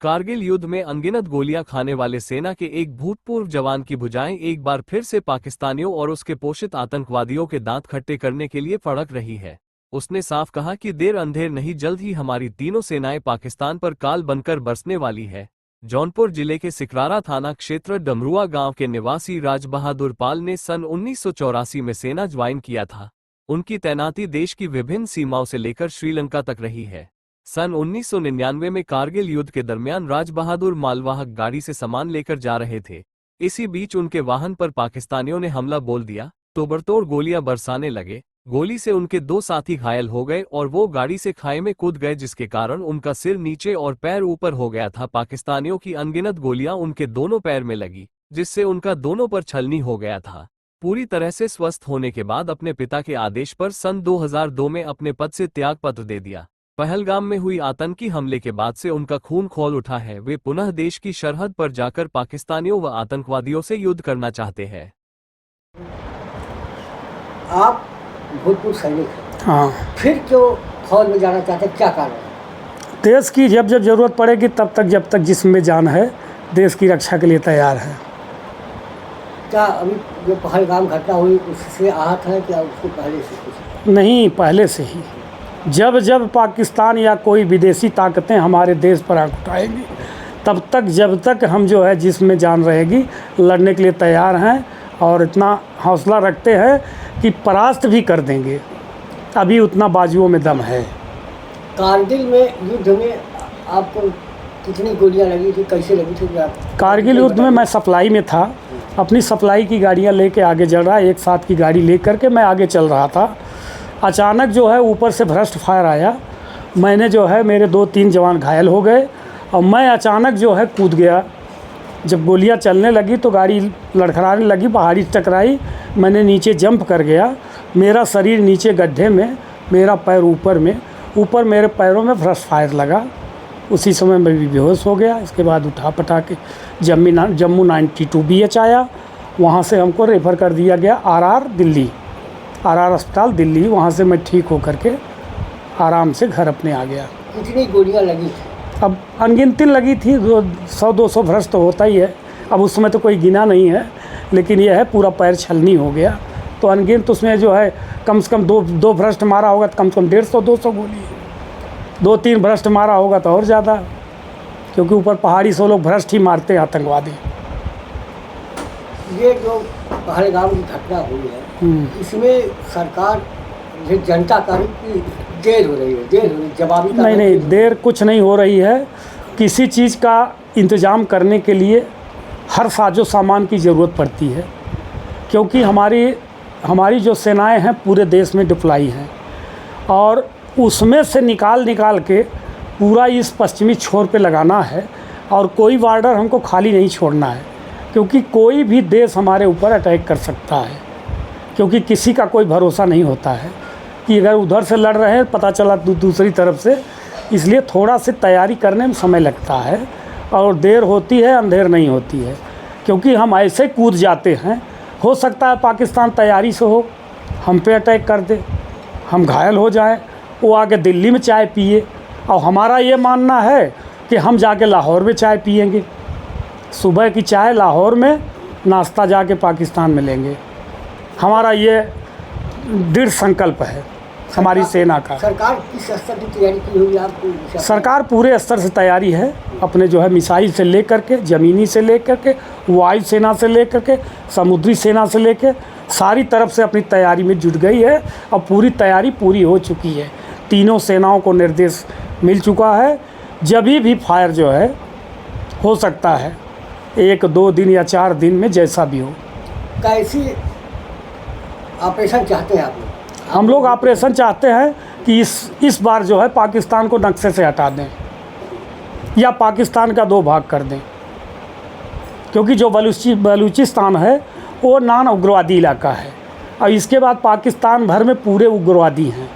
कारगिल युद्ध में अनगिनत गोलियां खाने वाले सेना के एक भूतपूर्व जवान की भुजाएं एक बार फिर से पाकिस्तानियों और उसके पोषित आतंकवादियों के दांत खट्टे करने के लिए फड़क रही है। उसने साफ कहा कि देर अंधेर नहीं, जल्द ही हमारी तीनों सेनाएं पाकिस्तान पर काल बनकर बरसने वाली है। जौनपुर जिले के सिकरारा थाना क्षेत्र डमरुआ गांव के निवासी राजबहादुर पाल ने सन 1984 में सेना ज्वाइन किया था। उनकी तैनाती देश की विभिन्न सीमाओं से लेकर श्रीलंका तक रही है। सन 1999 में कारगिल युद्ध के दरमियान राजबहादुर मालवाहक गाड़ी से सामान लेकर जा रहे थे। इसी बीच उनके वाहन पर पाकिस्तानियों ने हमला बोल दिया, ताबड़तोड़ गोलियां बरसाने लगे। गोली से उनके 2 साथी घायल हो गए और वो गाड़ी से खाई में कूद गए, जिसके कारण उनका सिर नीचे और पैर ऊपर हो गया था। पाकिस्तानियों की अनगिनत गोलियां उनके दोनों पैर में लगी, जिससे उनका दोनों पर छलनी हो गया था। पूरी तरह से स्वस्थ होने के बाद अपने पिता के आदेश पर सन 2002 में अपने पद से त्यागपत्र दे दिया। पहलगाम में हुई आतंकी हमले के बाद से उनका खून खौल उठा है। वे पुनः देश की सरहद पर जाकर पाकिस्तानियों व आतंकवादियों से युद्ध करना चाहते हैं। आप भूतपूर्व सैनिक हैं, हाँ, फिर क्यों फौज में जाना चाहते हैं, क्या कारण है? देश की जब जब ज़रूरत पड़ेगी तब तक, जब तक जिस्म में जान है, देश की रक्षा के लिए तैयार है। क्या अभी जो पहलगाम घटना हुई उससे आहत है, क्या उसको पहले से कुछ? नहीं, पहले से ही। जब जब पाकिस्तान या कोई विदेशी ताकतें हमारे देश पर आँख उठाएंगी, तब तक, जब तक हम जो है जिस्म में जान रहेगी, लड़ने के लिए तैयार हैं और इतना हौसला रखते हैं कि परास्त भी कर देंगे। अभी उतना बाजुओं में दम है। कारगिल में युद्ध में आपको कितनी गोलियां लगी थी, कैसे लगी थी? आप कारगिल युद्ध में मैं सप्लाई में था, अपनी सप्लाई की गाड़ियां लेके आगे चल रहा, एक साथ की गाड़ी ले करके मैं आगे चल रहा था। अचानक जो है ऊपर से भ्रष्ट फायर आया। मैंने जो है, मेरे 2-3 जवान घायल हो गए और मैं अचानक जो है कूद गया। जब गोलियां चलने लगी तो गाड़ी लड़खड़ाने लगी, पहाड़ी टकराई, मैंने नीचे जंप कर गया। मेरा शरीर नीचे गड्ढे में, मेरा पैर ऊपर में, ऊपर मेरे पैरों में भ्रष्ट फायर लगा। उसी समय मैं भी बेहोश हो गया। इसके बाद उठा पटा के जम्मू 92 BH आया। वहाँ से हमको रेफ़र कर दिया गया RR दिल्ली, RR अस्पताल दिल्ली। वहाँ से मैं ठीक होकर के आराम से घर अपने आ गया। कितनी गोलियां लगी थी? अब अनगिनती लगी थी, 100-200 भ्रष्ट तो होता ही है। अब उस समय तो कोई गिना नहीं है, लेकिन यह है पूरा पैर छलनी हो गया। तो अनगिनत उसमें जो है कम से कम दो भ्रष्ट मारा होगा तो कम से कम 150-200 गोली, 2-3 भ्रष्ट मारा होगा तो और ज़्यादा, क्योंकि ऊपर पहाड़ी से लोग भ्रष्ट ही मारते हैं आतंकवादी। ये जो पहलगाम की घटना हुई है, इसमें सरकार, ये जनता का भी देर हो रही है, जवाबी नहीं, देर कुछ नहीं हो रही है। किसी चीज़ का इंतज़ाम करने के लिए हर साजो सामान की ज़रूरत पड़ती है, क्योंकि हमारी जो सेनाएं हैं पूरे देश में डिप्लॉय हैं और उसमें से निकाल के पूरा इस पश्चिमी छोर पे लगाना है और कोई बॉर्डर हमको खाली नहीं छोड़ना है, क्योंकि कोई भी देश हमारे ऊपर अटैक कर सकता है, क्योंकि किसी का कोई भरोसा नहीं होता है कि अगर उधर से लड़ रहे हैं पता चला दूसरी तरफ से। इसलिए थोड़ा सी तैयारी करने में समय लगता है और देर होती है, अंधेर नहीं होती है, क्योंकि हम ऐसे कूद जाते हैं। हो सकता है पाकिस्तान तैयारी से हो, हम पे अटैक कर दे, हम घायल हो जाएं, वो आके दिल्ली में चाय पिए और हमारा ये मानना है कि हम जाके लाहौर में चाय पिएंगे। सुबह की चाय लाहौर में, नाश्ता जाके पाकिस्तान में लेंगे। हमारा ये दृढ़ संकल्प है हमारी सेना का। सरकार किस स्तर की तैयारी की हुई आपको? सरकार पूरे स्तर से तैयारी है, अपने जो है मिसाइल से लेकर के, ज़मीनी से लेकर के, वायु सेना से लेकर के, समुद्री सेना से लेकर सारी तरफ से अपनी तैयारी में जुट गई है और पूरी तैयारी पूरी हो चुकी है। तीनों सेनाओं को निर्देश मिल चुका है। जब भी फायर जो है हो सकता है 1-2 दिन या 4 दिन में, जैसा भी हो। कैसी ऑपरेशन चाहते हैं आप लोग? हम लोग ऑपरेशन चाहते हैं कि इस बार जो है पाकिस्तान को नक्शे से हटा दें या पाकिस्तान का 2 भाग कर दें, क्योंकि जो बलूचिस्तान है वो नॉन उग्रवादी इलाका है और इसके बाद पाकिस्तान भर में पूरे उग्रवादी हैं।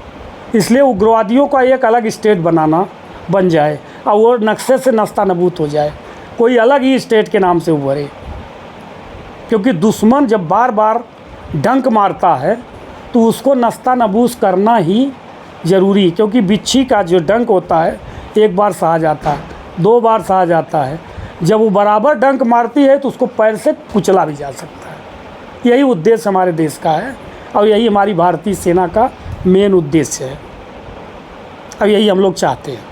इसलिए उग्रवादियों का एक अलग स्टेट बन जाए और वो नक्शे से नस्ता नबूत हो जाए, कोई अलग ही स्टेट के नाम से उभरे। क्योंकि दुश्मन जब बार बार डंक मारता है तो उसको नस्ता नबूस करना ही ज़रूरी है, क्योंकि बिच्छी का जो डंक होता है एक बार सहा जाता है, 2 बार सहा जाता है। जब वो बराबर डंक मारती है तो उसको पैर से कुचला भी जा सकता है। यही उद्देश्य हमारे देश का है और यही हमारी भारतीय सेना का मेन उद्देश्य है और यही हम लोग चाहते हैं।